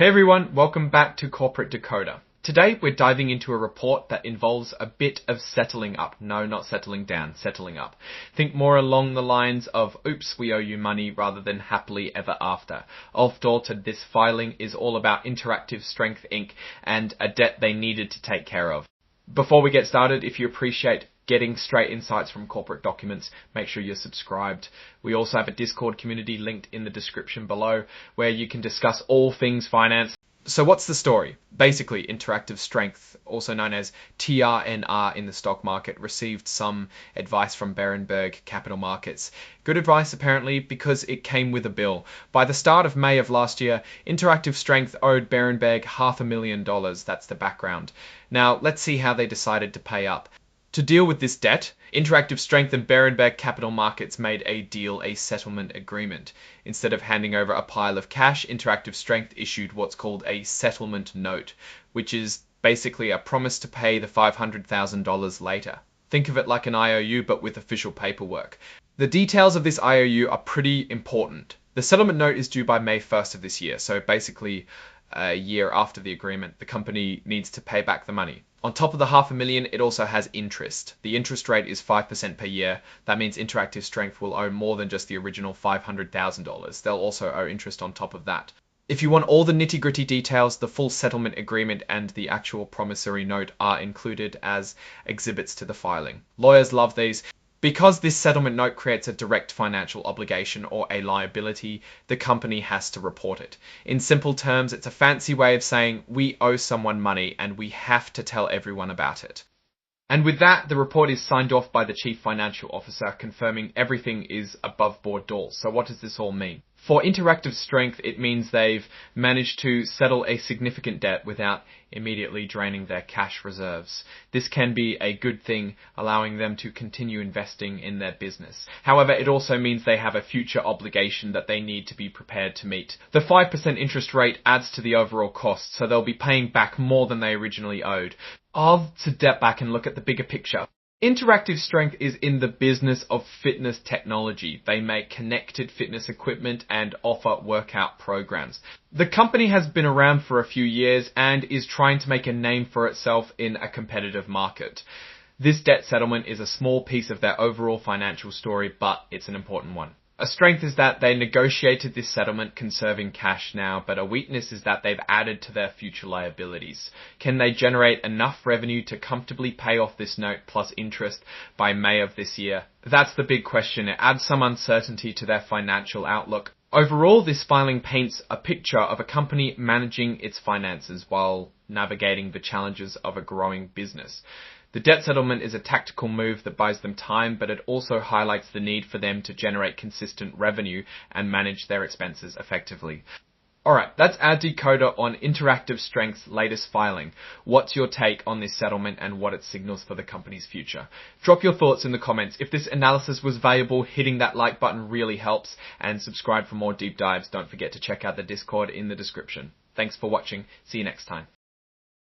Hey everyone, welcome back to Corporate Decoder. Today we're diving into a report that involves a bit of settling up. No, not settling down, settling up. Think more along the lines of, oops, we owe you money rather than happily ever after. Off-Dalton, this filing is all about Interactive Strength Inc. and a debt they needed to take care of. Before we get started, if you appreciate getting straight insights from corporate documents, make sure you're subscribed. We also have a Discord community linked in the description below where you can discuss all things finance. So what's the story? Basically, Interactive Strength, also known as TRNR in the stock market, received some advice from Berenberg Capital Markets. Good advice apparently because it came with a bill. By the start of May of last year, Interactive Strength owed Berenberg $500,000. That's the background. Now let's see how they decided to pay up. To deal with this debt, Interactive Strength and Berenberg Capital Markets made a deal, a settlement agreement. Instead of handing over a pile of cash, Interactive Strength issued what's called a settlement note, which is basically a promise to pay the $500,000 later. Think of it like an IOU but with official paperwork. The details of this IOU are pretty important. The settlement note is due by May 1st of this year, so basically a year after the agreement, the company needs to pay back the money. On top of the $500,000, it also has interest. The interest rate is 5% per year. That means Interactive Strength will owe more than just the original $500,000. They'll also owe interest on top of that. If you want all the nitty-gritty details, the full settlement agreement and the actual promissory note are included as exhibits to the filing. Lawyers love these. Because this settlement note creates a direct financial obligation or a liability, the company has to report it. In simple terms, it's a fancy way of saying we owe someone money and we have to tell everyone about it. And with that, the report is signed off by the Chief Financial Officer, confirming everything is above board doors. So what does this all mean? For Interactive Strength, it means they've managed to settle a significant debt without immediately draining their cash reserves. This can be a good thing, allowing them to continue investing in their business. However, it also means they have a future obligation that they need to be prepared to meet. The 5% interest rate adds to the overall cost, so they'll be paying back more than they originally owed. I'll step back and look at the bigger picture. Interactive Strength is in the business of fitness technology. They make connected fitness equipment and offer workout programs. The company has been around for a few years and is trying to make a name for itself in a competitive market. This debt settlement is a small piece of their overall financial story, but it's an important one. A strength is that they negotiated this settlement conserving cash now, but a weakness is that they've added to their future liabilities. Can they generate enough revenue to comfortably pay off this note plus interest by May of this year? That's the big question. It adds some uncertainty to their financial outlook. Overall, this filing paints a picture of a company managing its finances while navigating the challenges of a growing business. The debt settlement is a tactical move that buys them time, but it also highlights the need for them to generate consistent revenue and manage their expenses effectively. Alright, that's our decoder on Interactive Strength's latest filing. What's your take on this settlement and what it signals for the company's future? Drop your thoughts in the comments. If this analysis was valuable, hitting that like button really helps, and subscribe for more deep dives. Don't forget to check out the Discord in the description. Thanks for watching. See you next time.